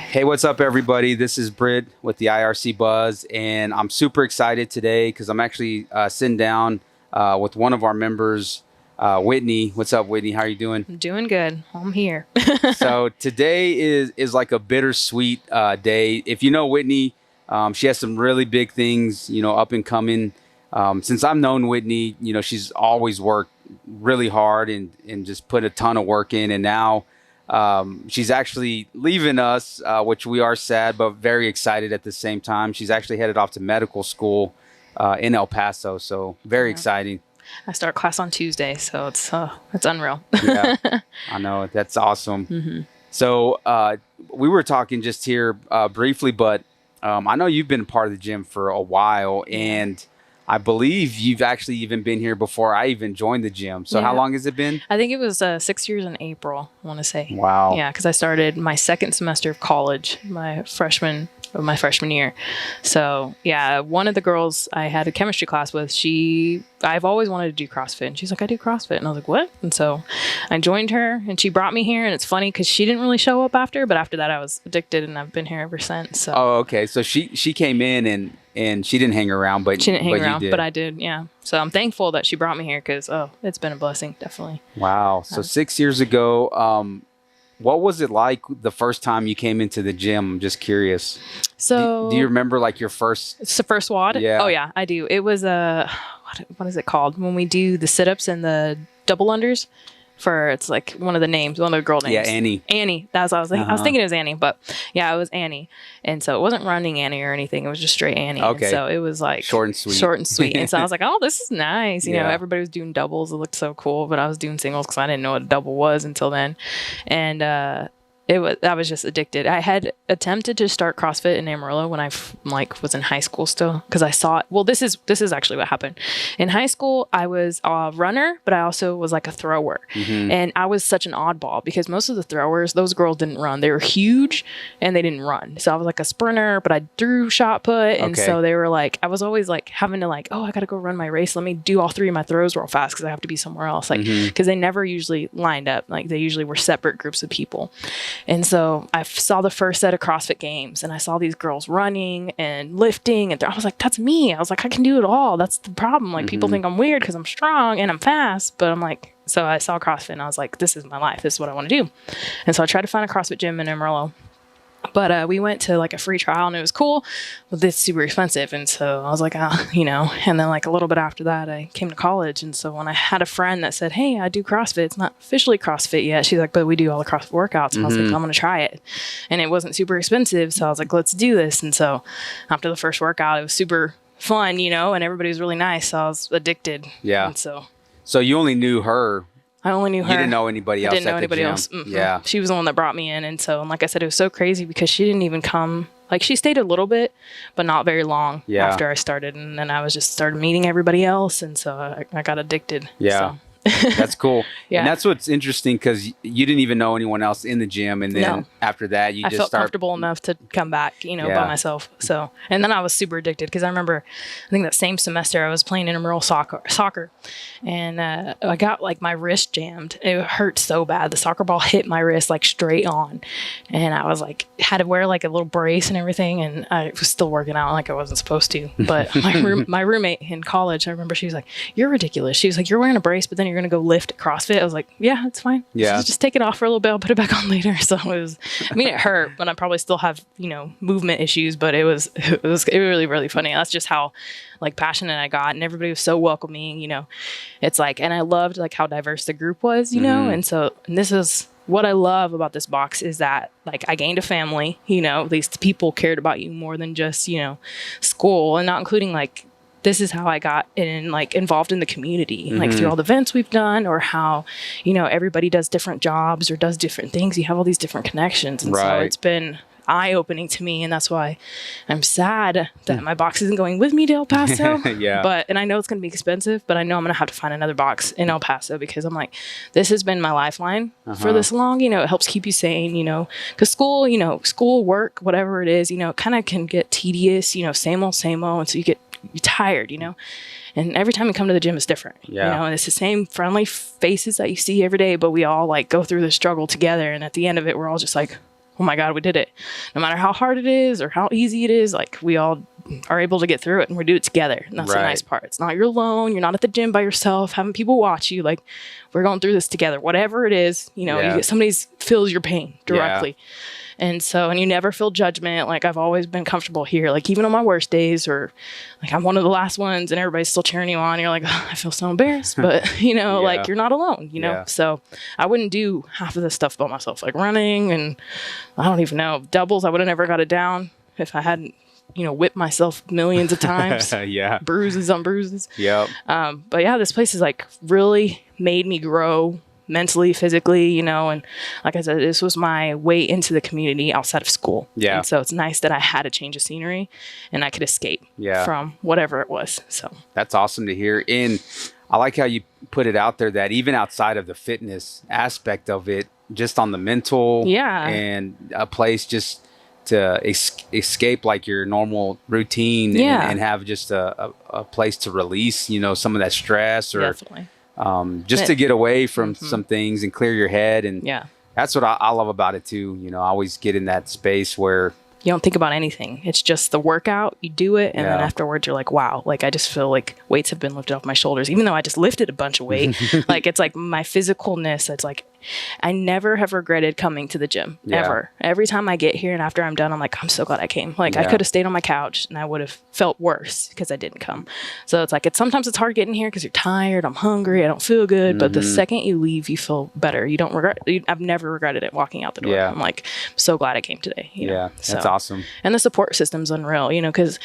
Hey, what's up, everybody? This is Britt with the IRC Buzz, and I'm super excited today because I'm actually sitting down with one of our members, Whitney. What's up, Whitney? How are you doing? I'm doing good. I'm here. So today is like a bittersweet day. If you know Whitney, she has some really big things, up and coming. Since I've known Whitney, she's always worked really hard and just put a ton of work in, and now she's actually leaving us, which we are sad, but very excited at the same time. She's actually headed off to medical school in El Paso. So very exciting. I start class on Tuesday, so it's unreal. Yeah, I know. That's awesome. Mm-hmm. So we were talking just here briefly, but I know you've been part of the gym for a while, and I believe you've actually even been here before I even joined the gym. So how long has it been? I think it was 6 years in April, I want to say. Wow. Yeah, because I started my second semester of college, my freshman year. So yeah, one of the girls I had a chemistry class with, I've always wanted to do CrossFit, and she's like, I do CrossFit, and I was like, what? And so I joined her, and she brought me here, and it's funny because she didn't really show up after, but after that I was addicted, and I've been here ever since. So. Oh, okay. So she came in and she didn't hang around, but she didn't hang around, you did. but I did, yeah. So I'm thankful that she brought me here because it's been a blessing, definitely. Wow. So 6 years ago, what was it like the first time you came into the gym? I'm just curious. So do you remember like your first? It's the first WOD? Yeah. Oh yeah, I do. It was what is it called when we do the sit-ups and the double unders? It's like one of the names, one of the girl names. Yeah, Annie. Annie. That's what I was thinking. I was thinking it was Annie, but yeah, it was Annie. And so it wasn't running Annie or anything. It was just straight Annie. Okay. And so it was like short and sweet. And so I was like, oh, this is nice. You know, everybody was doing doubles. It looked so cool, but I was doing singles because I didn't know what a double was until then. And I was just addicted. I had attempted to start CrossFit in Amarillo when I was in high school still, because I saw it. Well, this is actually what happened. In high school, I was a runner, but I also was like a thrower. Mm-hmm. And I was such an oddball because most of the throwers, those girls didn't run. They were huge and they didn't run. So I was like a sprinter, but I threw shot put. And so they were like, I was always like having to like, oh, I got to go run my race. Let me do all three of my throws real fast because I have to be somewhere else. Like, because they never usually lined up. Like they usually were separate groups of people. And so I saw the first set of CrossFit Games and I saw these girls running and lifting and I was like, that's me. I was like, I can do it all. That's the problem. Like people think I'm weird because I'm strong and I'm fast, but I'm like, so I saw CrossFit and I was like, this is my life. This is what I want to do. And so I tried to find a CrossFit gym in Amarillo. But we went to like a free trial and it was cool, but it's super expensive. And so I was like, and then like a little bit after that, I came to college. And so when I had a friend that said, hey, I do CrossFit, it's not officially CrossFit yet. She's like, but we do all the CrossFit workouts. And I was like, I'm going to try it. And it wasn't super expensive. So I was like, let's do this. And so after the first workout, it was super fun, and everybody was really nice. So I was addicted. Yeah. And so you only knew her. I only knew her. You didn't know anybody else. I didn't know anybody else. Mm-hmm. Yeah. She was the one that brought me in. And so, like I said, it was so crazy because she didn't even come. Like she stayed a little bit, but not very long after I started. And then I was just started meeting everybody else. And so I got addicted. Yeah. So. That's cool. Yeah. And that's what's interesting because you didn't even know anyone else in the gym. And then after that, I felt comfortable enough to come back, by myself. So, and then I was super addicted because I remember, I think that same semester I was playing intramural soccer and I got like my wrist jammed. It hurt so bad. The soccer ball hit my wrist like straight on. And I was like, had to wear like a little brace and everything. And I was still working out like I wasn't supposed to. But my roommate in college, I remember she was like, you're ridiculous. She was like, you're wearing a brace, but then you're going to go lift at CrossFit. I was like, yeah, it's fine. Yeah. Just take it off for a little bit. I'll put it back on later. So it hurt, but I probably still have, movement issues, but it was really, really funny. That's just how like passionate I got, and everybody was so welcoming, it's like, and I loved like how diverse the group was, and so, and this is what I love about this box is that like I gained a family, at least people cared about you more than just, school, and not including like, this is how I got involved in the community, like through all the events we've done, or how, everybody does different jobs or does different things. You have all these different connections. And so it's been eye-opening to me. And that's why I'm sad that my box isn't going with me to El Paso. And I know it's going to be expensive, but I know I'm going to have to find another box in El Paso because I'm like, this has been my lifeline for this long. It helps keep you sane, because school, work, whatever it is, it kind of can get tedious, same old. And so you're tired, and every time you come to the gym it's different, and it's the same friendly faces that you see every day, but we all like go through the struggle together, and at the end of it we're all just like, oh my God, we did it. No matter how hard it is or how easy it is, like we all are able to get through it and we do it together. And that's the nice part. It's not you're alone. You're not at the gym by yourself, having people watch you. Like we're going through this together, whatever it is, you know, you get, somebody feels your pain directly. And so, and you never feel judgment. Like I've always been comfortable here. Like even on my worst days, or like I'm one of the last ones and everybody's still cheering you on. You're like, oh, I feel so embarrassed, but you know, like you're not alone, you know? So I wouldn't do half of this stuff by myself, like running and I don't even know, doubles. I would have never got it down if I hadn't, you know, whipped myself millions of times. Bruises on bruises. But yeah, this place has like really made me grow mentally, physically, you know, and like I said, this was my way into the community outside of school. And so it's nice that I had a change of scenery and I could escape from whatever it was. So that's awesome to hear. And I like how you put it out there that even outside of the fitness aspect of it, just on the mental and a place just to escape like your normal routine and have just a place to release, you know, some of that stress or just to get away from some things and clear your head. And that's what I love about it too. You know, I always get in that space where you don't think about anything. It's just the workout, you do it. And then afterwards you're like, wow, like I just feel like weights have been lifted off my shoulders, even though I just lifted a bunch of weight. Like it's like my physicalness. It's like, I never have regretted coming to the gym ever. Every time I get here and after I'm done, I'm like, I'm so glad I came. Like I could have stayed on my couch and I would have felt worse because I didn't come. So it's like, sometimes it's hard getting here because you're tired. I'm hungry. I don't feel good. But the second you leave, you feel better. You don't regret. I've never regretted it walking out the door. I'm like, I'm so glad I came today. You know? That's awesome. And the support system's unreal, you know, because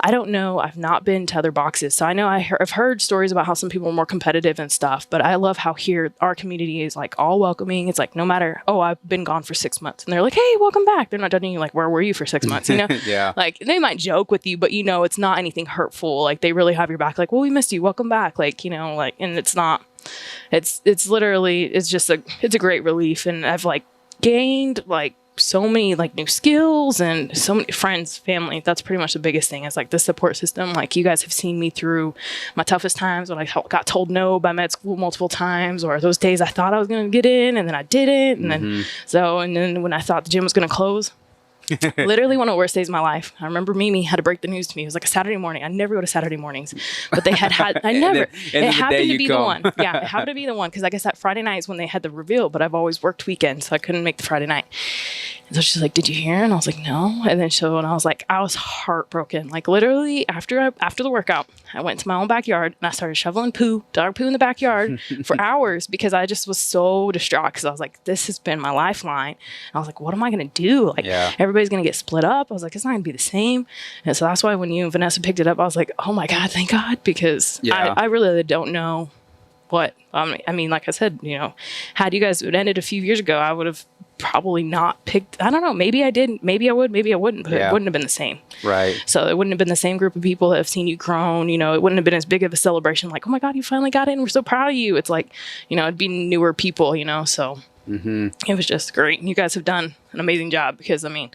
I don't know, I've not been to other boxes. So I know I've heard stories about how some people are more competitive and stuff, but I love how here our community is like all welcoming. It's like no matter, oh, I've been gone for 6 months and they're like, hey, welcome back. They're not judging you like, where were you for 6 months? You know, like they might joke with you, but you know, it's not anything hurtful. Like they really have your back. Like, well, we missed you. Welcome back. Like, you know, like, and it's not, it's literally, it's just it's a great relief. And I've like gained like so many like new skills and so many friends, family. That's pretty much the biggest thing is like the support system. Like you guys have seen me through my toughest times when I got told no by med school multiple times, or those days I thought I was going to get in and then I didn't. And then when I thought the gym was going to close, literally one of the worst days of my life. I remember Mimi had to break the news to me. It was like a Saturday morning. I never go to Saturday mornings, but they had I never. It happened to be the one. Yeah, it happened to be the one because I guess that Friday night is when they had the reveal. But I've always worked weekends, so I couldn't make the Friday night. And so she's like, "Did you hear?" And I was like, "No." And then and I was like, I was heartbroken. Like literally after the workout, I went to my own backyard and I started shoveling dog poo in the backyard for hours because I just was so distraught because I was like, this has been my lifeline. And I was like, what am I gonna do? Like everybody's gonna get split up. I was like, it's not gonna be the same. And so that's why when you and Vanessa picked it up, I was like, oh my God, thank God, because I really don't know what. I mean, like I said, you know, had you guys ended a few years ago, I would have probably not picked. I don't know. Maybe I did. Maybe I would. Maybe I wouldn't. But it wouldn't have been the same. Right. So it wouldn't have been the same group of people that have seen you grown. You know, it wouldn't have been as big of a celebration. Like, oh my God, you finally got in. We're so proud of you. It's like, you know, it'd be newer people. You know, so it was just great. You guys have done an amazing job because I mean,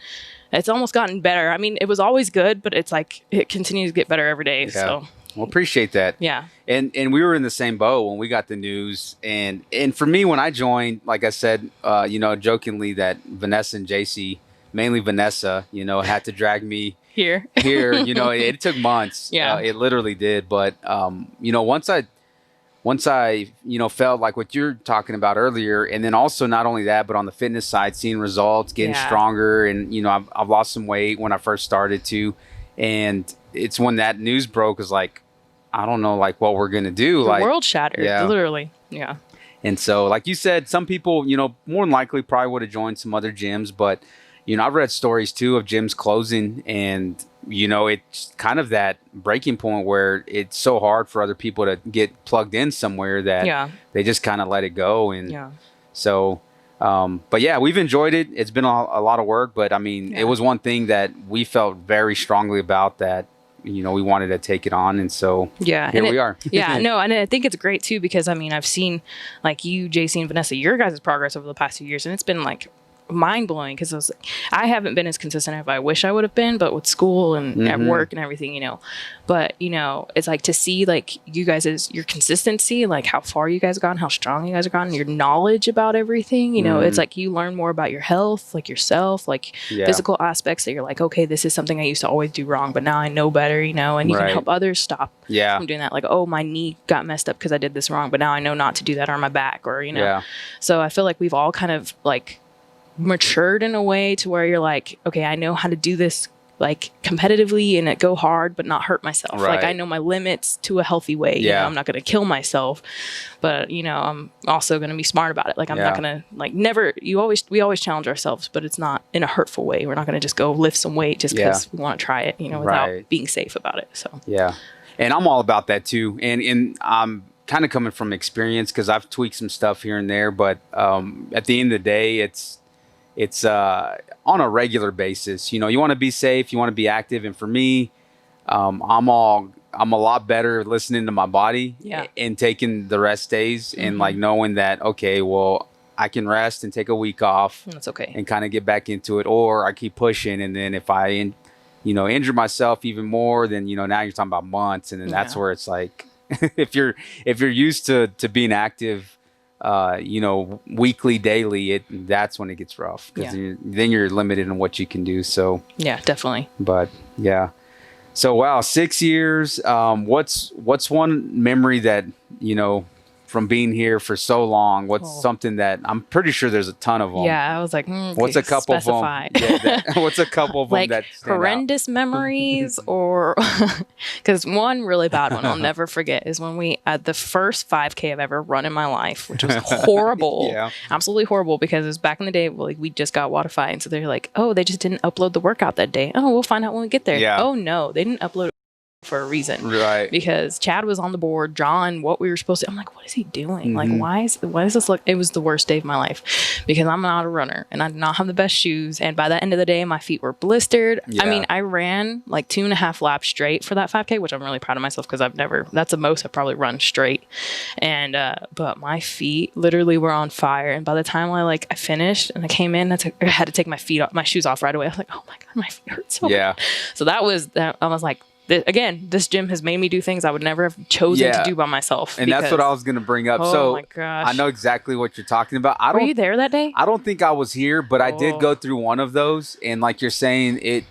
it's almost gotten better. I mean, it was always good, but it's like it continues to get better every day. So. Well, appreciate that. Yeah. And we were in the same boat when we got the news. And for me, when I joined, like I said, you know, jokingly that Vanessa and JC, mainly Vanessa, you know, had to drag me here, you know, it took months. Yeah. It literally did. But, you know, once I, you know, felt like what you're talking about earlier, and then also not only that, but on the fitness side, seeing results, getting stronger. And, you know, I've lost some weight when I first started too. And it's when that news broke is like, I don't know, like what we're going to do. The like world shattered, literally. Yeah. And so, like you said, some people, you know, more than likely probably would have joined some other gyms. But, you know, I've read stories too of gyms closing, and, you know, it's kind of that breaking point where it's so hard for other people to get plugged in somewhere that they just kind of let it go. And so, but yeah, we've enjoyed it. It's been a lot of work, but I mean, it was one thing that we felt very strongly about that, you know, we wanted to take it on. And so here we are. No, and I think it's great too, because I mean, I've seen like you, JC and Vanessa, your guys' progress over the past few years, and it's been like mind blowing because I haven't been as consistent as I wish I would have been, but with school and at work and everything, but it's like to see like you guys' your consistency, like how far you guys have gone, how strong you guys have gone, your knowledge about everything, it's like you learn more about your health, like yourself, like physical aspects that you're like, okay, this is something I used to always do wrong, but now I know better, and you can help others stop from doing that. Like, oh, my knee got messed up because I did this wrong, but now I know not to do that, or my back, or so I feel like we've all kind of like matured in a way to where you're like, okay, I know how to do this like competitively and go hard but not hurt myself. Like I know my limits to a healthy way. I'm not going to kill myself, but I'm also going to be smart about it. Like I'm not going to like we always challenge ourselves, but it's not in a hurtful way. We're not going to just go lift some weight just because we want to try it, without being safe about it. So and I'm all about that too. And I'm kind of coming from experience because I've tweaked some stuff here and there, but at the end of the day, it's on a regular basis. You want to be safe, you want to be active, and for me, I'm a lot better listening to my body and taking the rest days and like knowing that, okay, well, I can rest and take a week off. That's okay. And kind of get back into it, or I keep pushing, and then if I injure myself even more, then now you're talking about months, and then that's where it's like if you're used to being active weekly, daily, that's when it gets rough because then you're limited in what you can do. So definitely. But so wow, 6 years. What's one memory that from being here for so long? What's something that I'm pretty sure there's a ton of them? Yeah, I was like, what's a couple of them? What's a couple of them like that horrendous memories, or because one really bad one I'll never forget is when we at the first 5K I've ever run in my life, which was horrible, absolutely horrible, because it was back in the day. Like we just got Wodify, and so they're like, oh, they just didn't upload the workout that day. Oh, we'll find out when we get there. Oh no, they didn't upload it for a reason, because Chad was on the board drawing what we were supposed to. I'm like, what is he doing? Like, why is this look? It was the worst day of my life because I'm not a runner and I did not have the best shoes, and by the end of the day my feet were blistered. I mean, I ran like 2.5 laps straight for that 5K, which I'm really proud of myself because that's the most I've probably run straight, and but my feet literally were on fire, and by the time I finished and I came in, I had to take my shoes off right away. I was like, oh my god, my feet hurt so bad. So that was that. I was like, again, this gym has made me do things I would never have chosen to do by myself. And that's what I was going to bring up. Oh my gosh. I know exactly what you're talking about. Were you there that day? I don't think I was here, but I did go through one of those. And like you're saying,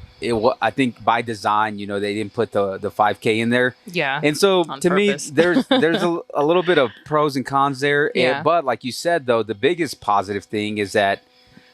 I think by design, they didn't put the 5K in there. Yeah. And so to purpose. me, there's a little bit of pros and cons there. Yeah. But like you said, though, the biggest positive thing is that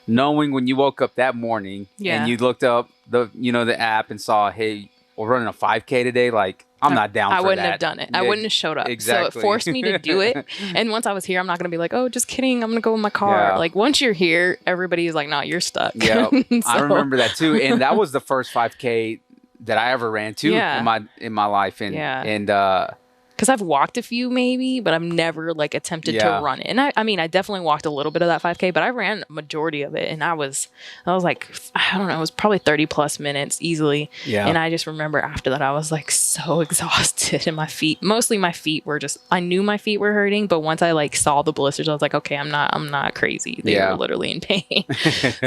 knowing when you woke up that morning and you looked up the app and saw, hey, we're running a 5K today, like I'm not down for that. I wouldn't have done it. I wouldn't have showed up. Exactly. So it forced me to do it. And once I was here, I'm not going to be like, oh, just kidding, I'm going to go in my car. Yeah. Like once you're here, everybody's like, no, you're stuck. Yeah. I remember that too. And that was the first 5K that I ever ran too in my life. And because I've walked a few maybe, but I've never attempted to run it. And I mean, I definitely walked a little bit of that 5K, but I ran a majority of it. And I was like, I don't know, it was probably 30 plus minutes easily. Yeah. And I just remember after that, I was like so exhausted, and mostly my feet were I knew my feet were hurting, but once I saw the blisters, I was like, okay, I'm not crazy. They were literally in pain.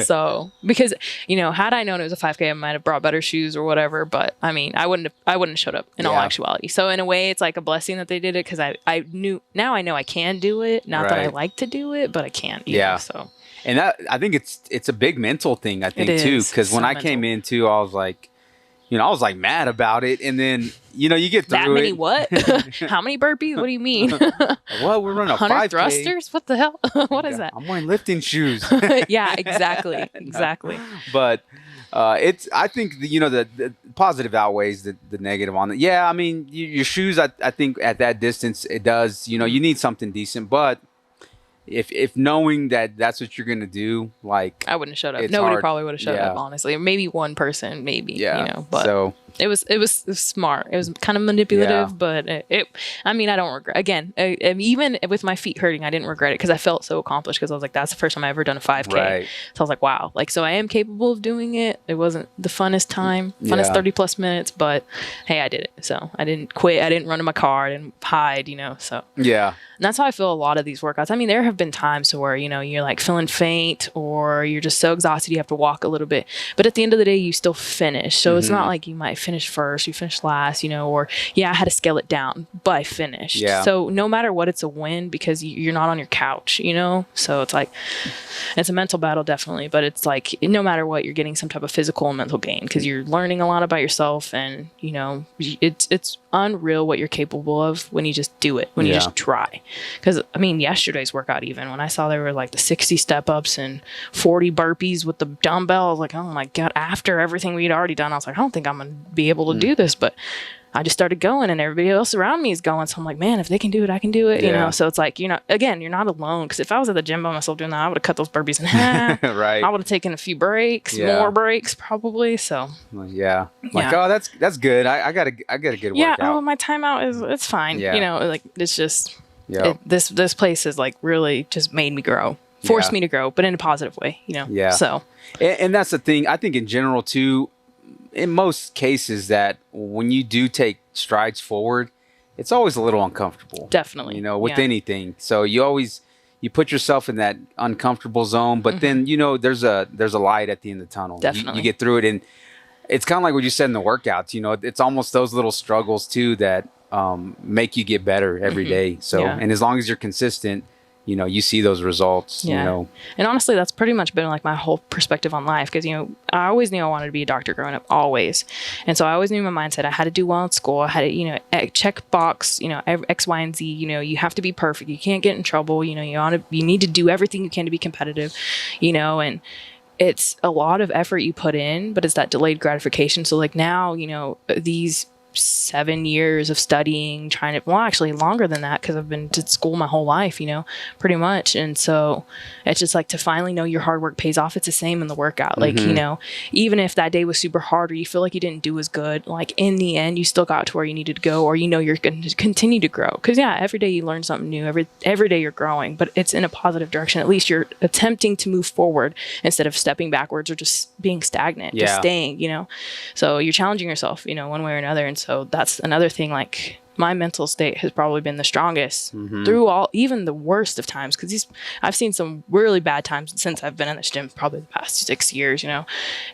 So, because, had I known it was a 5K, I might have brought better shoes or whatever, but I mean, I wouldn't have showed up in all actuality. So in a way, it's like a blessing that they did it, because I knew, now I know I can do it. Not that I like to do it, but I can't. So, and that, I think it's a big mental thing, I think too, because when I came in too, I was like, I was like mad about it, and then you get through that many what? How many burpees? What do you mean? Well, we're running a 5K. 100 thrusters? What the hell? What is that? I'm wearing lifting shoes. Yeah, exactly. But I think the positive outweighs the negative on it. Yeah, I mean your shoes. I think at that distance it does. You need something decent, but if knowing that that's what you're gonna do, like I wouldn't have showed up. Nobody probably would have showed up, honestly. Maybe one person, maybe. Yeah. But so It was smart. It was kind of manipulative, Yeah. but I mean, I don't regret. Again, even with my feet hurting, I didn't regret it because I felt so accomplished. Because I was like, that's the first time I ever done a 5K. Right. So I was like, wow. Like, so I am capable of doing it. It wasn't the funnest time, funnest Yeah. 30 plus minutes, but hey, I did it. So I didn't quit. I didn't run to my car. I didn't hide. So. Yeah. And that's how I feel a lot of these workouts. I mean, there have been times to where, you're like feeling faint or you're just so exhausted you have to walk a little bit. But at the end of the day, you still finish. So it's not like you might finish first, you finish last, or I had to scale it down, but I finished. Yeah. So no matter what, it's a win because you're not on your couch, So it's like, it's a mental battle, definitely. But it's like, no matter what, you're getting some type of physical and mental gain because you're learning a lot about yourself. And, it's unreal what you're capable of when you just do it, when you just try. Because, I mean, yesterday's workout, even when I saw there were like the 60 step ups and 40 burpees with the dumbbell, I was like, oh my God, after everything we'd already done, I was like, I don't think I'm going to be able to do this. But I just started going and everybody else around me is going. So I'm like, man, if they can do it, I can do it, So it's like, you're not alone. Because if I was at the gym by myself doing that, I would have cut those burpees in half. Right. I would have taken a few breaks, more breaks probably. So yeah. Like, oh, that's good. I got a good workout. Oh, my timeout it's fine. Yeah. Like it's just, yeah. This place has like really just made me grow, forced me to grow, but in a positive way, Yeah. So. And that's the thing. I think in general too, in most cases that when you do take strides forward, it's always a little uncomfortable. Definitely. With anything. So you put yourself in that uncomfortable zone, but then, there's a light at the end of the tunnel. Definitely. You get through it. And it's kind of like what you said in the workouts, it's almost those little struggles too that make you get better every day. So, and as long as you're consistent, you see those results, And honestly, that's pretty much been like my whole perspective on life. Cause, I always knew I wanted to be a doctor growing up, always. And so I always knew my mindset. I had to do well in school. I had to, check box, X, Y, and Z, you have to be perfect. You can't get in trouble. You need to do everything you can to be competitive, and it's a lot of effort you put in, but it's that delayed gratification. So like now, these 7 years of studying, actually longer than that because I've been to school my whole life, pretty much. And so it's just like to finally know your hard work pays off. It's the same in the workout. Like, even if that day was super hard or you feel like you didn't do as good, like in the end, you still got to where you needed to go, or, you're going to continue to grow. Cause every day you learn something new, every day you're growing, but it's in a positive direction. At least you're attempting to move forward instead of stepping backwards or just being stagnant, just staying, so you're challenging yourself, one way or another. And so that's another thing, like my mental state has probably been the strongest through even the worst of times. Cause I've seen some really bad times since I've been in this gym, probably the past 6 years,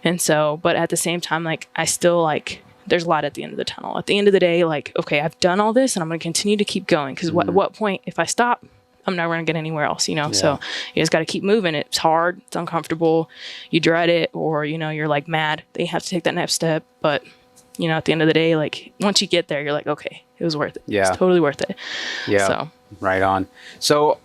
And so, but at the same time, like I still like, there's a light at the end of the tunnel. At the end of the day, like, okay, I've done all this and I'm going to continue to keep going. Cause at what point, if I stop, I'm never going to get anywhere else, So you just got to keep moving. It's hard. It's uncomfortable. You dread it, or, you're like mad that you have to take that next step. But, at the end of the day, like once you get there, you're like, okay, it was worth it. Yeah. It's totally worth it. Yeah. So. Right on. So,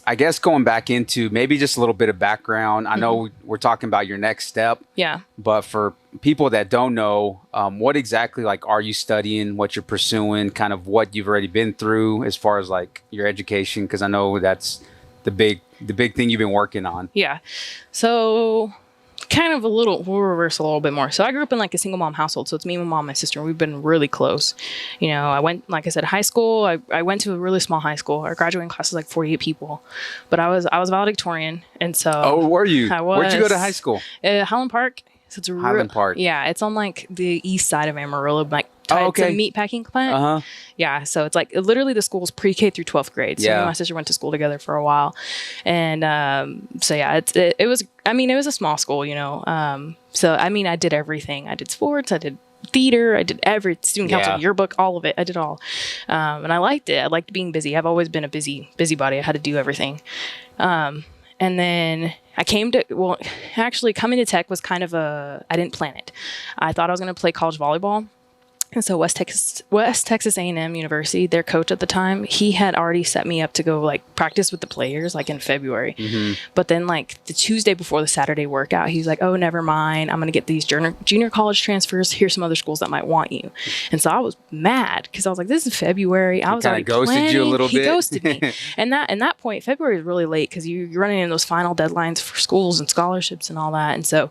I guess going back into maybe just a little bit of background. I know we're talking about your next step. Yeah. But for people that don't know, what exactly like are you studying, what you're pursuing, kind of what you've already been through as far as like your education? Because I know that's the big thing you've been working on. Yeah. So kind of we'll reverse a little bit more. So I grew up in like a single mom household. So it's me, my mom, my sister. We've been really close. I went, like I said, high school. I went to a really small high school. Our graduating class was like 48 people, but I was valedictorian. And so. Oh, were you? I was. Where'd you go to high school? Highland Park. So it's Highland Park. Yeah. It's on like the east side of Amarillo, like tied to a meat packing plant. Yeah. So it's like literally the school's pre-K through 12th grade. So me and my sister went to school together for a while. And so yeah, it was a small school, so I did everything. I did sports, I did theater, I did every student council, yearbook, all of it. I did all. And I liked it. I liked being busy. I've always been a busybody. I had to do everything. And then I came to, actually coming to tech was kind of I didn't plan it. I thought I was going to play college volleyball. And so West Texas A&M University, their coach at the time, he had already set me up to go like practice with the players like in February. But then like the Tuesday before the Saturday workout, he's like, oh, never mind. I'm going to get these junior college transfers. Here's some other schools that might want you. And so I was mad because I was like, this is February. I was already ghosted planning. You a little bit. He ghosted me. And that point, February is really late because you're running in those final deadlines for schools and scholarships and all that. And so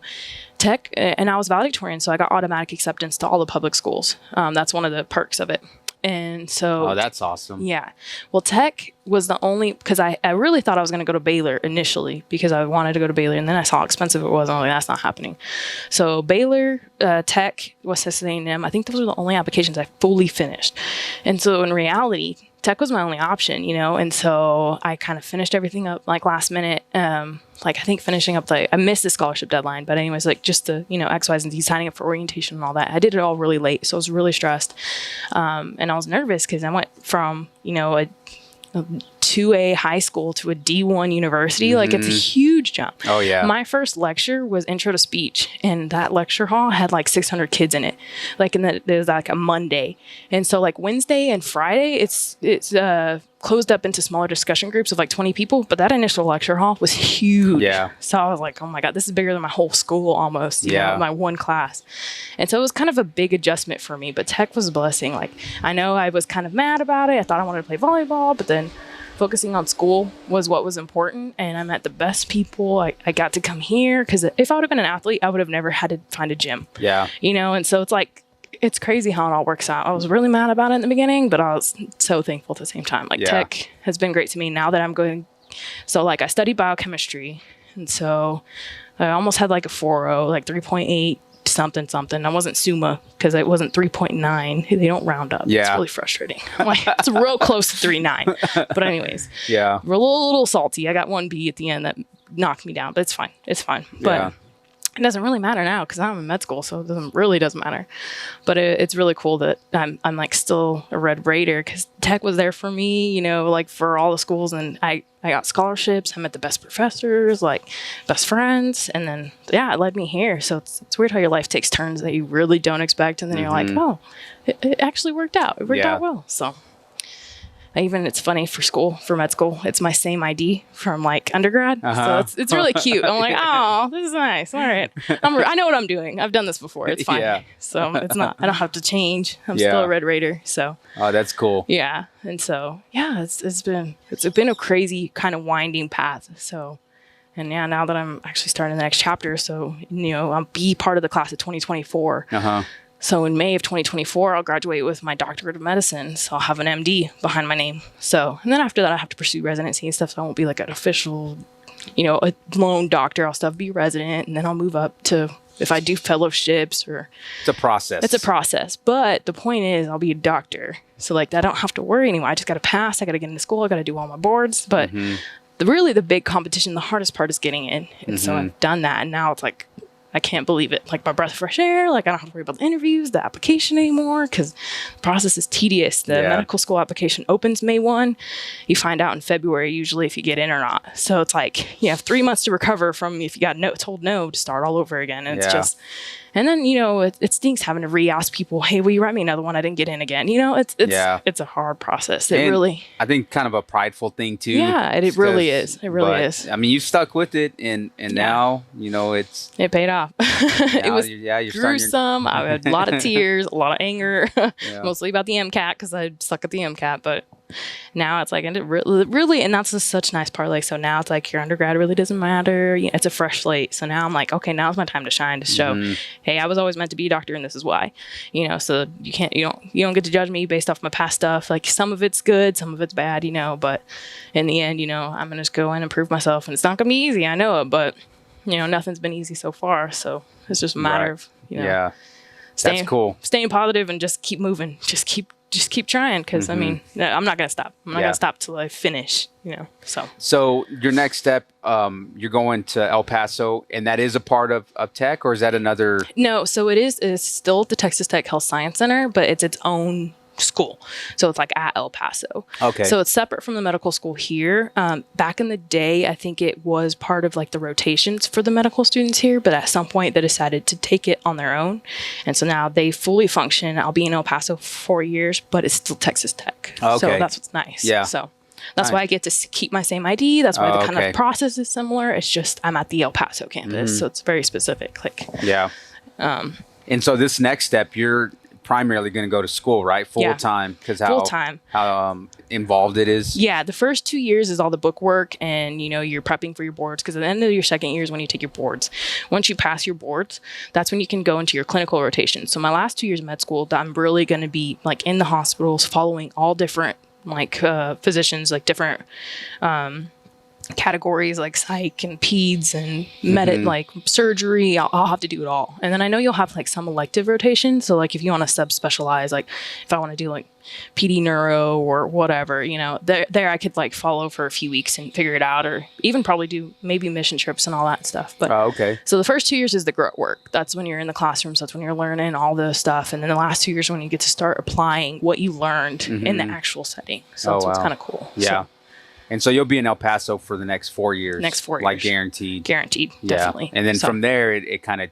Tech, and I was valedictorian, so I got automatic acceptance to all the public schools. That's one of the perks of it. And so, Oh, that's awesome. yeah. Well, Tech was the only, because I really thought I was going to go to Baylor initially because I wanted to go to Baylor. And then I saw how expensive it was. And I was like, that's not happening. So Baylor, Tech, West Texas A&M, I think those were the only applications I fully finished. And so in reality, Tech was my only option, you know? And so I kind of finished everything up like last minute. Like I think finishing up, like I missed the scholarship deadline, but anyways, like just the, you know, X, Y, and Z, signing up for orientation and all that. I did it all really late. So I was really stressed. And I was nervous because I went from, you know, a 2A high school to a D1 university. Like it's a huge jump. Oh yeah. My first lecture was intro to speech, and that lecture hall had like 600 kids in it. Like, and it was like a Monday. And so like Wednesday and Friday, it's closed up into smaller discussion groups of like 20 people, but that initial lecture hall was huge. Yeah. So I was like, oh my God, this is bigger than my whole school almost, you know, my one class. And so it was kind of a big adjustment for me, but Tech was a blessing. Like, I know I was kind of mad about it. I thought I wanted to play volleyball, but then focusing on school was what was important. And I met the best people. I got to come here because if I would have been an athlete, I would have never had to find a gym. Yeah. You know, and so it's like, it's crazy how it all works out. I was really mad about it in the beginning, but I was so thankful at the same time. Like Tech has been great to me now that I'm going. So like I studied biochemistry. And so I almost had like a 4.0, like 3.8 something. I wasn't SUMA because it wasn't 3.9. They don't round up. Yeah. It's really frustrating. I'm like, it's real close to 3.9. But anyways, we're a little salty. I got one B at the end that knocked me down, but it's fine. It's fine. But it doesn't really matter now because I'm in med school, so it doesn't matter. But it's really cool that I'm like still a Red Raider because Tech was there for me, you know, like for all the schools, and I got scholarships. I met the best professors, like best friends, and then it led me here. So it's weird how your life takes turns that you really don't expect, and then you're like, oh, it actually worked out. It worked out well. So. It's funny for med school, it's my same ID from like undergrad. So it's really cute. I'm like, oh, this is nice. All right. I know what I'm doing. I've done this before. It's fine. Yeah. So it's not, I don't have to change. I'm still a Red Raider. So. Oh, that's cool. Yeah. And so, it's been a crazy kind of winding path. So, and now that I'm actually starting the next chapter, so, you know, I'll be part of the class of 2024. So in May of 2024, I'll graduate with my doctorate of medicine. So I'll have an MD behind my name. So, and then after that, I have to pursue residency and stuff. So I won't be like an official, you know, a lone doctor. I'll still be resident, and then I'll move up to, if I do fellowships or. It's a process. It's a process. But the point is, I'll be a doctor. So like, I don't have to worry anymore. I just got to pass. I got to get into school. I got to do all my boards. But the big competition, the hardest part is getting in. And so I've done that. And now it's like, I can't believe it. Like my breath of fresh air. Like I don't have to worry about the interviews, the application anymore, because the process is tedious. The medical school application opens May 1. You find out in February usually if you get in or not. So it's like you have 3 months to recover from if you got told no to start all over again. And it's just, and then, you know, it stinks having to re-ask people, hey, will you write me another one? I didn't get in again. You know, it's a hard process. It really, I think kind of a prideful thing too. Yeah, it really is. It really is. I mean, you stuck with it, and now, you know, it paid off. It was you're gruesome. I had a lot of tears, a lot of anger, mostly about the MCAT because I suck at the MCAT. But now it's like, and it really, and that's just such nice parlay. So now it's like your undergrad really doesn't matter. It's a fresh slate. So now I'm like, okay, now's my time to shine, to show, hey, I was always meant to be a doctor, and this is why. You know, so you don't get to judge me based off my past stuff. Like some of it's good, some of it's bad, you know. But in the end, you know, I'm gonna just go in and prove myself, and it's not gonna be easy. I know it, but you know, nothing's been easy so far. So it's just a matter of, you know, that's cool. Staying positive and just keep moving. Just keep trying. Cause I mean, I'm not going to stop. I'm not going to stop till I finish, you know, so your next step, you're going to El Paso, and that is a part of Tech, or is that another? No. So it's still the Texas Tech Health Science Center, but it's its own school. So it's like at El Paso. Okay. So it's separate from the medical school here. Back in the day, I think it was part of like the rotations for the medical students here, but at some point they decided to take it on their own. And so now they fully function. I'll be in El Paso for 4 years, but it's still Texas Tech. Okay. So that's what's nice. Yeah. So that's why I get to keep my same ID. That's why the kind of process is similar. It's just I'm at the El Paso campus. So it's very specific. Like, and so this next step, you're primarily going to go to school, right? Full time, because how involved it is. Yeah, the first 2 years is all the book work, and you're prepping for your boards, because at the end of your second year is when you take your boards. Once you pass your boards, that's when you can go into your clinical rotation. So my last 2 years of med school, I'm really going to be like in the hospitals, following all different physicians, like different categories like psych and peds and like surgery. I'll have to do it all. And then I know you'll have like some elective rotation. So like if you want to subspecialize, like if I want to do like PD neuro or whatever, there I could like follow for a few weeks and figure it out, or even probably do maybe mission trips and all that stuff. But okay. So the first 2 years is the grunt work. That's when you're in the classrooms. That's when you're learning all the stuff. And then the last 2 years when you get to start applying what you learned in the actual setting. So that's what's kind of cool. Yeah. So, and so you'll be in El Paso for the next 4 years. Next 4 years. Like guaranteed. Guaranteed, Yeah. definitely. And then from there, it kind of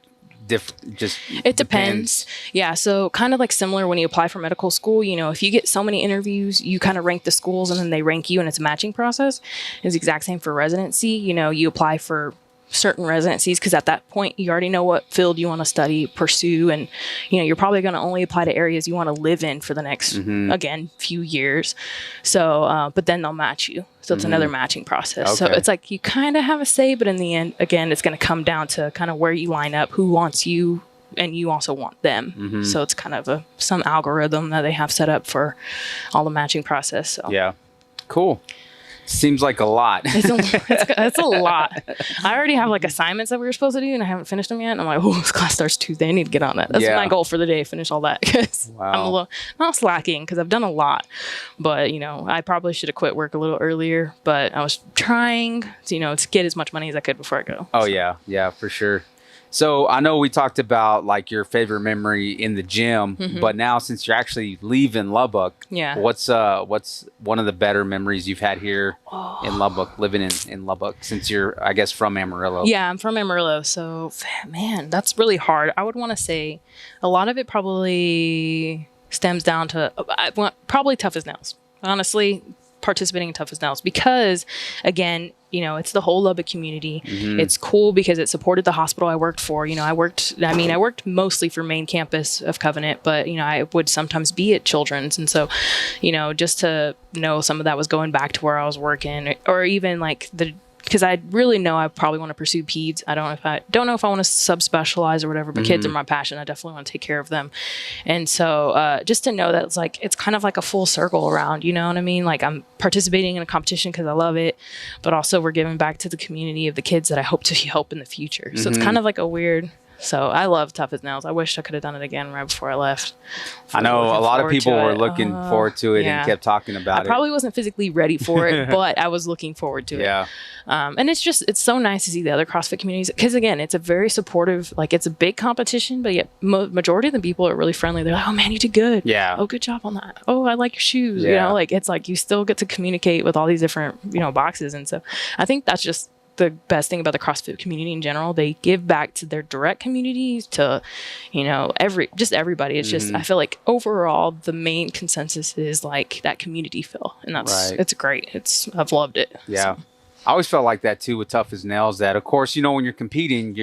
it depends. Yeah. So kind of like similar when you apply for medical school, if you get so many interviews, you kind of rank the schools and then they rank you, and it's a matching process. It's the exact same for residency. You apply for certain residencies because at that point you already know what field you want to study, pursue, and you're probably going to only apply to areas you want to live in for the next again few years. So but then they'll match you, so it's another matching process. Okay. So it's like you kind of have a say, but in the end, again, it's going to come down to kind of where you line up, who wants you, and you also want them. So it's kind of some algorithm that they have set up for all the matching process. So. Yeah, cool. Seems like a lot. It's a lot. I already have like assignments that we were supposed to do, and I haven't finished them yet. And I'm like, oh, this class starts Tuesday. I need to get on that. That's my goal for the day. Finish all that, because I'm a little not slacking because I've done a lot. But I probably should have quit work a little earlier. But I was trying to get as much money as I could before I go. Oh yeah, for sure. So I know we talked about like your favorite memory in the gym, but now since you're actually leaving Lubbock, what's one of the better memories you've had here in Lubbock, living in Lubbock, since you're, I guess, from Amarillo? Yeah, I'm from Amarillo. So man, that's really hard. I would want to say a lot of it probably stems down to probably Tough as Nails. Honestly, participating in Tough as Nails, because again, it's the whole Lubbock community. It's cool because it supported the hospital I worked for. I worked mostly for main campus of Covenant, but I would sometimes be at Children's, and so just to know some of that was going back to where I was working, or even like because I really know I probably want to pursue peds. I don't know if I want to subspecialize or whatever, but kids are my passion. I definitely want to take care of them. And so just to know that it's kind of like a full circle around, you know what I mean? Like I'm participating in a competition because I love it, but also we're giving back to the community of the kids that I hope to help in the future. So it's kind of like a weird... So I love Tough as Nails. I wish I could have done it again right before I left. I know a lot of people were looking forward to it and kept talking about it. I probably wasn't physically ready for it, but I was looking forward to it. Yeah. And it's so nice to see the other CrossFit communities, because again, it's a very supportive, like it's a big competition, but yet majority of the people are really friendly. They're like, oh man, you did good. Yeah. Oh, good job on that. Oh, I like your shoes. Yeah. It's like you still get to communicate with all these different, boxes. And so I think that's just the best thing about the CrossFit community in general. They give back to their direct communities, to everybody. It's just I feel like overall the main consensus is like that community feel, and it's great. I've loved it. Yeah. So. I always felt like that too with Tough as Nails, that of course when you're competing,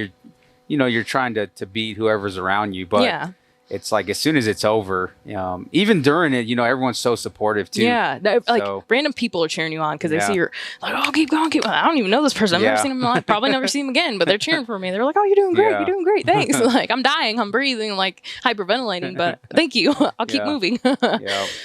you're trying to beat whoever's around you, but it's like as soon as it's over, even during it, everyone's so supportive too. Yeah, random people are cheering you on because they see you're like, oh, keep going, keep going. I don't even know this person. I've never seen them, probably never see them again, but they're cheering for me. They're like, oh, you're doing great. You're doing great. Thanks. Like I'm dying, I'm breathing, like hyperventilating, but thank you. I'll keep moving.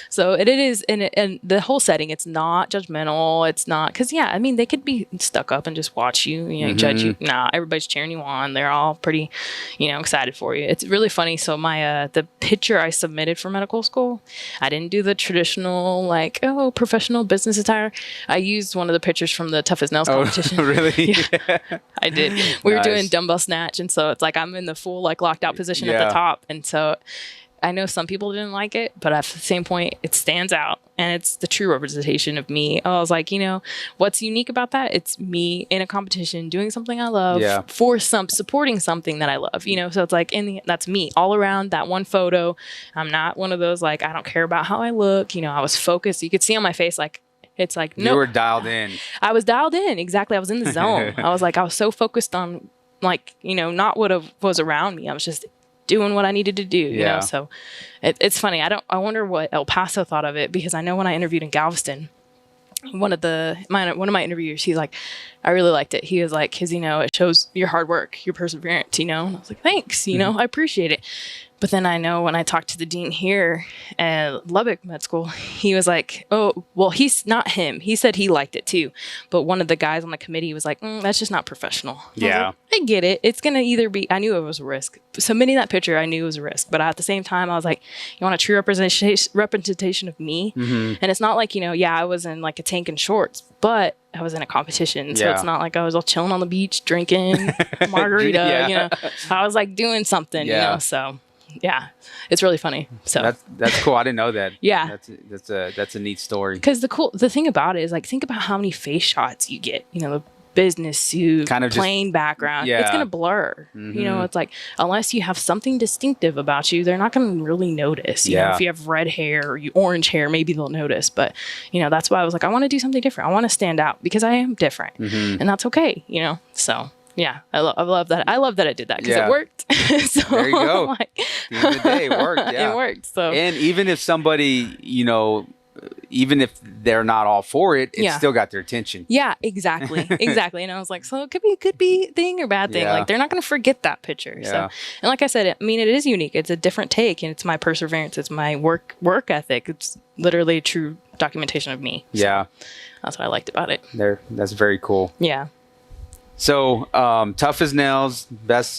So it is, and the whole setting, it's not judgmental. It's not, because they could be stuck up and just watch you, judge you. Nah, everybody's cheering you on. They're all pretty, excited for you. It's really funny. So my the picture I submitted for medical school, I didn't do the traditional professional business attire. I used one of the pictures from the Tough as Nails competition. Really? Yeah, I did. We were doing dumbbell snatch, and so it's like I'm in the full locked out position at the top, and so I know some people didn't like it, but at the same point, it stands out, and it's the true representation of me. I was like, what's unique about that? It's me in a competition doing something I love for supporting something that I love, So it's like that's me all around that one photo. I'm not one of those like I don't care about how I look. I was focused. You could see on my face it's like no. You were dialed in. I was dialed in, exactly. I was in the zone. I was so focused on not what was around me. I was just doing what I needed to do, you Yeah. know? So it's funny. I wonder what El Paso thought of it, because I know when I interviewed in Galveston, one of my interviewers, he's like, I really liked it. He was like, because, you know, it shows your hard work, your perseverance, you know? And I was like, thanks, you know, I appreciate it. But then I know when I talked to the dean here at Lubbock Med School, he was like, oh, well, he's not him. He said he liked it too. But one of the guys on the committee was like, that's just not professional. Yeah. I get it. It's going to either be, I knew it was a risk. Submitting that picture, I knew it was a risk. But at the same time, I was like, you want a true representation of me? And it's not like, you know, yeah, I was in like a tank and shorts, but I was in a competition. So it's not like I was all chilling on the beach, drinking margarita, you know, I was like doing something, you know, so. Yeah, it's really funny. So that's cool. I didn't know that. Yeah, that's a neat story. Because the thing about it is, like, think about how many face shots you get. You know, the business suit, kind of plain background. It's gonna blur. You know, it's like, unless you have something distinctive about you, they're not gonna really notice. You know, if you have red hair or orange hair, maybe they'll notice. But you know, that's why I was like, I want to do something different. I want to stand out because I am different, and that's okay. You know, so. Yeah, I love that. I love that it did that because it worked. So, there you go. Like, at the end of the day, it worked. Yeah. It worked. So, and even if somebody, you know, even if they're not all for it, it still got their attention. Yeah, exactly. Exactly. And I was like, so it could be thing or bad thing. Like, they're not going to forget that picture. So, and like I said, I mean, it is unique. It's a different take, and it's my perseverance. It's my work ethic. It's literally a true documentation of me. So Yeah. That's what I liked about it. That's very cool. Yeah. So, tough as nails,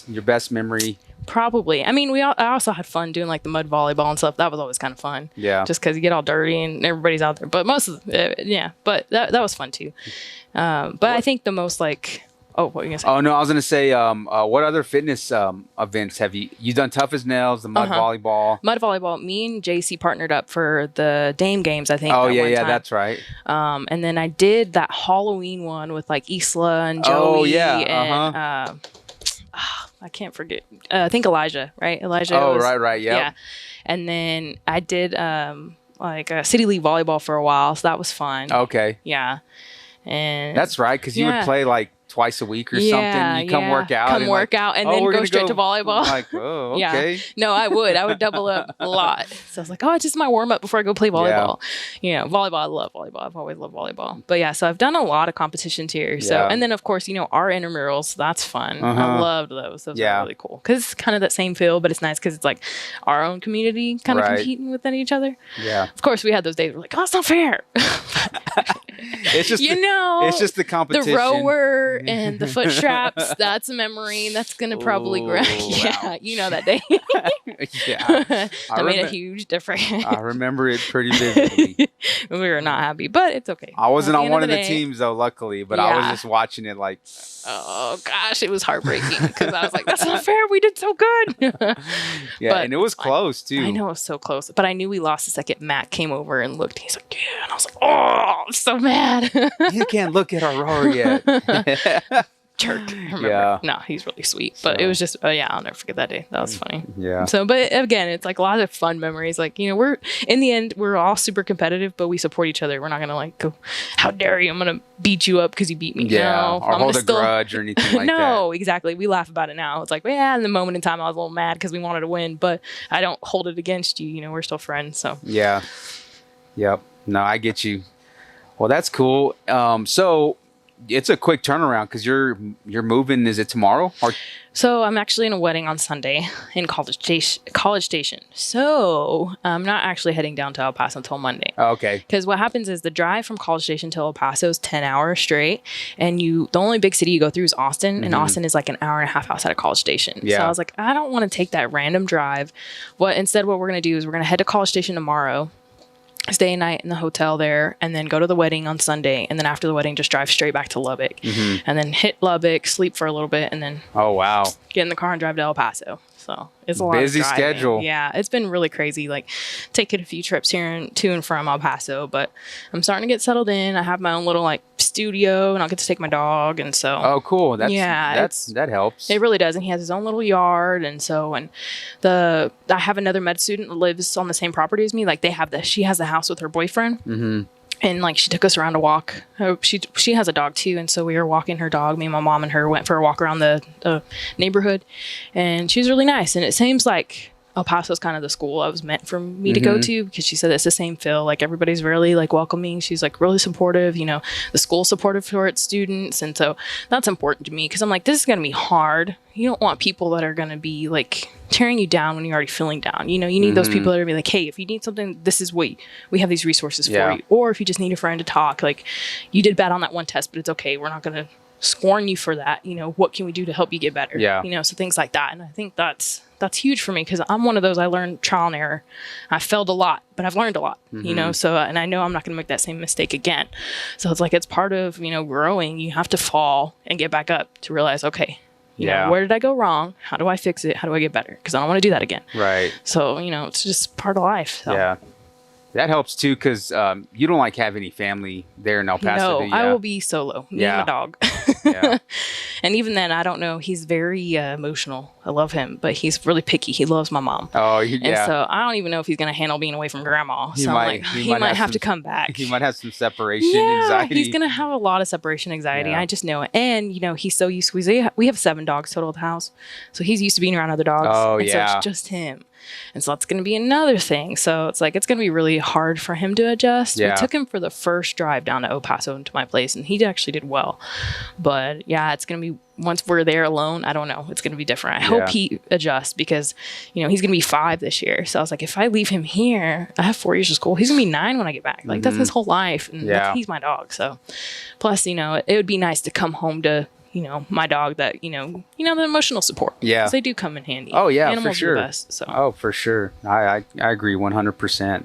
your best memory. Probably. I mean, I also had fun doing like the mud volleyball and stuff. That was always kind of fun. Yeah. Just because you get all dirty and everybody's out there. But most of but that was fun too. But I think the most like, what were you gonna say? Oh no, I was gonna say, what other fitness events have you done? Tough as nails, the mud volleyball. Mud volleyball. Me and JC partnered up for the Dame Games, I think. Oh yeah, that's right. And then I did that Halloween one with like Isla and Joey. Oh yeah. And I can't forget. I think Elijah, right? Elijah. Oh right, yeah. Yeah. And then I did like a City League volleyball for a while, so that was fun. Okay. Yeah. And that's right, because you would play like twice a week or something. You come work out. And then go straight to volleyball. I'm like, oh, okay. Yeah. No, I would double up a lot. So I was like, it's just my warm up before I go play volleyball. You know, volleyball, I love volleyball. I've always loved volleyball. But yeah, so I've done a lot of competitions here. So, and then of course, you know, our intramurals, that's fun. I loved those. Those are really cool. Because it's kind of that same feel, but it's nice because it's like our own community kind of competing within each other. Yeah. Of course, we had those days where we're like, it's not fair. It's just it's just the competition. The rower and the foot straps, that's a memory that's gonna probably grow. Yeah, you know that day. I made a huge difference. I remember it pretty vividly. We were not happy, but it's okay. I wasn't on one of the teams though, luckily, but I was just watching it like, oh gosh, it was heartbreaking because I was like, that's not fair, we did so good. But and it was close too. I know, it was so close, but I knew we lost the second Matt came over and looked. He's like, yeah, and I was like, I'm so mad. You can't look at our rower yet. Jerk. Yeah. No, he's really sweet. But it was just, I'll never forget that day. That was funny. Yeah. So, but again, it's like a lot of fun memories. Like, you know, in the end, we're all super competitive, but we support each other. We're not going to like go, how dare you? I'm going to beat you up because you beat me. Yeah. No, or hold a grudge or anything like that. No, exactly. We laugh about it now. It's like, in the moment in time, I was a little mad because we wanted to win, but I don't hold it against you. You know, we're still friends. So, yeah. Yep. No, I get you. Well, that's cool. So it's a quick turnaround because you're moving. Is it tomorrow? So I'm actually in a wedding on Sunday in College Station. So I'm not actually heading down to El Paso until Monday. Oh, okay. Because what happens is the drive from College Station to El Paso is 10 hours straight. And the only big city you go through is Austin. And Austin is like an hour and a half outside of College Station. Yeah. So I was like, I don't want to take that random drive. Instead, what we're going to do is we're going to head to College Station tomorrow, stay a night in the hotel there, and then go to the wedding on Sunday. And then after the wedding, just drive straight back to Lubbock. And then hit Lubbock, sleep for a little bit, and then get in the car and drive to El Paso. So it's a lot of busy schedule. Yeah, it's been really crazy. Like taking a few trips here to and from El Paso, but I'm starting to get settled in. I have my own little like studio, and I'll get to take my dog, and so. Oh, cool! That helps. It really does, and he has his own little yard, and so I have another med student that lives on the same property as me. Like she has the house with her boyfriend. And like she took us around to walk. She has a dog too, and so we were walking her dog. Me and my mom and her went for a walk around the neighborhood, and she was really nice. And it seems like El Paso's kind of the school I was meant for me to go to, because she said it's the same feel. Like everybody's really like welcoming. She's like really supportive. You know, the school's supportive for its students, and so that's important to me, because I'm like, this is gonna be hard. You don't want people that are gonna be like tearing you down when you're already feeling down. You know, you need those people that are gonna be like, hey, if you need something, this is what we have these resources for you. Or if you just need a friend to talk, like you did bad on that one test, but it's okay. We're not gonna scorn you for that. You know, what can we do to help you get better? Yeah. You know, so things like that. And I think that's huge for me, because I'm one of those, I learned trial and error. I failed a lot, but I've learned a lot, you know, so, and I know I'm not going to make that same mistake again. So it's like, it's part of, you know, growing. You have to fall and get back up to realize, okay, you know, where did I go wrong? How do I fix it? How do I get better? Because I don't want to do that again. Right. So, you know, it's just part of life. So. Yeah. That helps too, because you don't like have any family there in El Paso. No, I will be solo. Me and my dog. Yeah. And even then, I don't know. He's very emotional. I love him, but he's really picky. He loves my mom. Oh, And so I don't even know if he's going to handle being away from grandma. So he might have to come back. He might have some separation anxiety. He's going to have a lot of separation anxiety. Yeah. I just know it. And, you know, he's so used to, we have 7 dogs total at the house. So he's used to being around other dogs. Oh, and so it's just him. And so that's going to be another thing. So it's like, it's going to be really hard for him to adjust. Yeah. We took him for the first drive down to El Paso into my place, and he actually did well. But yeah, it's going to be, once we're there alone, I don't know. It's going to be different. I hope he adjusts, because, you know, he's going to be 5 this year. So I was like, if I leave him here, I have 4 years of school. He's going to be 9 when I get back. Like, that's his whole life. And he's my dog. So plus, you know, it would be nice to come home to, you know, my dog, that, you know, the emotional support. Yeah. 'Cause they do come in handy. Oh, yeah, Animals for sure. are the best, so. Oh, for sure. I agree 100%.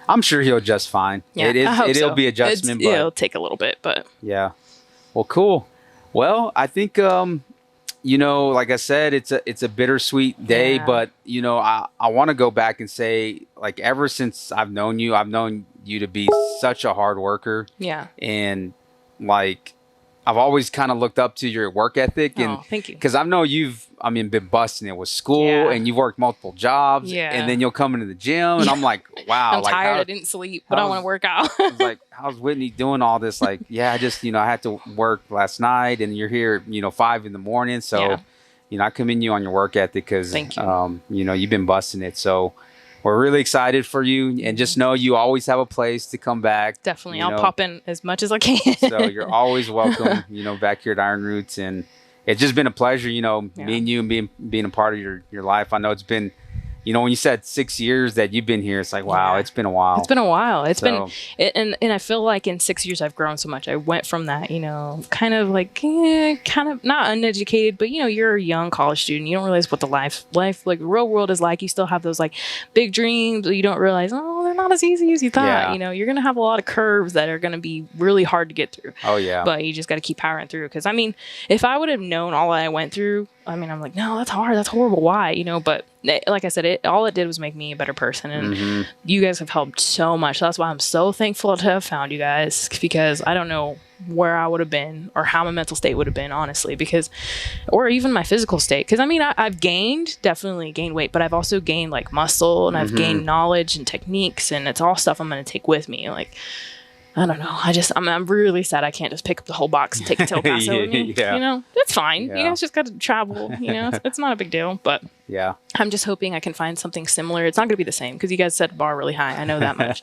I'm sure he'll adjust fine. Yeah, It'll be adjustment, but it'll take a little bit, but yeah. Well, cool. Well, I think you know, like I said, it's a bittersweet day, but you know, I want to go back and say, like, ever since I've known you to be such a hard worker. Yeah. And like, I've always kind of looked up to your work ethic, and thank you. Because I know been busting it with school, and you've worked multiple jobs, and then you'll come into the gym, and I'm like, wow, I'm tired. I didn't sleep, but I want to work out. I was like, how's Whitney doing all this? Like, I just, you know, I had to work last night, and you're here, you know, 5 a.m. So, you know, I commend you on your work ethic, because, you know, you've been busting it. So we're really excited for you, and just know you always have a place to come back. Definitely. I'll pop in as much as I can. So you're always welcome, you know, back here at Iron Roots. And it's just been a pleasure, you know, meeting you and being a part of your life. I know it's been, you know, when you said 6 years that you've been here, it's like, wow, it's been a while. It's been a while. And I feel like in 6 years I've grown so much. I went from that, you know, kind of not uneducated, but, you know, you're a young college student. You don't realize what the life like real world is like. You still have those like big dreams, but you don't realize, they're not as easy as you thought. Yeah. You know, you're going to have a lot of curves that are going to be really hard to get through. Oh, yeah. But you just got to keep powering through. Because, I mean, if I would have known all that I went through, I mean, I'm like, no, that's hard. That's horrible. Why? You know, but like I said, all it did was make me a better person. And you guys have helped so much. That's why I'm so thankful to have found you guys, because I don't know where I would have been or how my mental state would have been, honestly, or even my physical state. Because I mean, I've definitely gained weight, but I've also gained like muscle, and I've gained knowledge and techniques, and it's all stuff I'm going to take with me. Like, I don't know. I'm really sad I can't just pick up the whole box and take it to El Paso with me. You know, it's fine. You guys just got to travel. You know, it's not a big deal. But I'm just hoping I can find something similar. It's not going to be the same, because you guys set the bar really high. I know that much.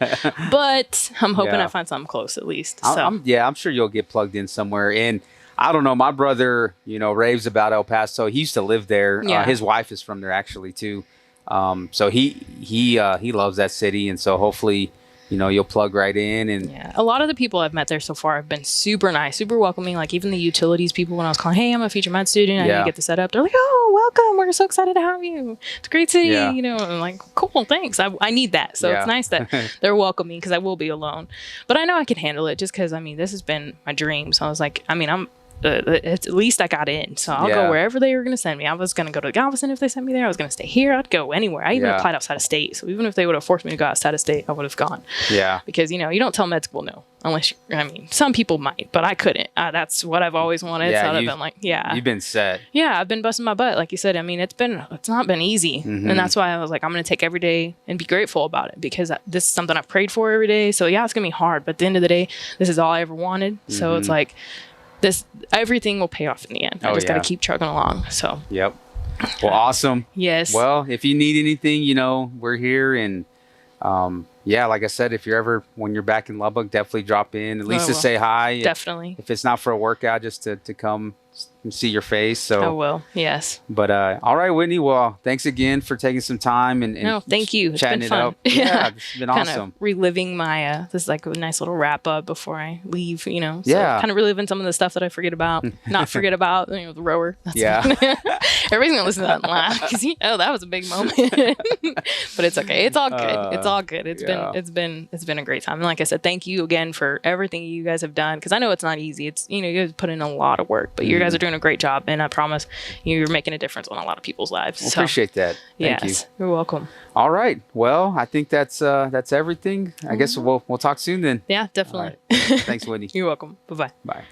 But I'm hoping I find something close at least. So I'm sure you'll get plugged in somewhere. And I don't know. My brother, you know, raves about El Paso. He used to live there. His wife is from there actually too. So he loves that city, and so hopefully, you know, you'll plug right in. And a lot of the people I've met there so far have been super nice, super welcoming. Like even the utilities people, when I was calling, hey, I'm a future med student, I need to get this set up. They're like, oh, welcome. We're so excited to have you. It's a great city. You know, and I'm like, cool, thanks. I need that. So it's nice that they're welcoming, because I will be alone. But I know I can handle it, just because, I mean, this has been my dream. So I was like, I mean, at least I got in. So I'll Yeah. go wherever they were going to send me. I was going to go to Galveston if they sent me there. I was going to stay here. I'd go anywhere. I even Yeah. applied outside of state. So even if they would have forced me to go outside of state, I would have gone. Yeah. Because, you know, you don't tell med school no. Unless, I mean, some people might, but I couldn't. That's what I've always wanted. Yeah, So I've been like, yeah. You've been set. Yeah, I've been busting my butt. Like you said, I mean, it's not been easy. Mm-hmm. And that's why I was like, I'm going to take every day and be grateful about it, because this is something I've prayed for every day. So yeah, it's going to be hard, but at the end of the day, this is all I ever wanted. So it's like everything will pay off in the end. I just got to keep trucking along. So, Yep. Well, awesome. yes. Well, if you need anything, you know, we're here. And yeah, like I said, if you're ever, when you're back in Lubbock, definitely drop in, at least to say hi. Definitely. If it's not for a workout, just to come and see your face. So I will. Yes. But all right, Whitney. Well, thanks again for taking some time and no, thank you. It's chatting been it fun. up. Yeah, it's been kind awesome. of reliving my this is like a nice little wrap up before I leave, you know. So Yeah. kind of reliving some of the stuff that I forget about, not forget about, you know, the rower. That's everybody's gonna listen to that and laugh because that was a big moment. But it's okay. It's all good. It's all good. It's been a great time. And like I said, thank you again for everything you guys have done, because I know it's not easy. It's, you know, you guys put in a lot of work, but you guys are doing a great job, and I promise you're making a difference on a lot of people's lives. Well, so, appreciate that. Thank you. You're welcome. All right. Well, I think that's everything. I guess we'll talk soon then. Yeah, definitely. All right. Thanks, Whitney. You're welcome. Bye-bye. Bye.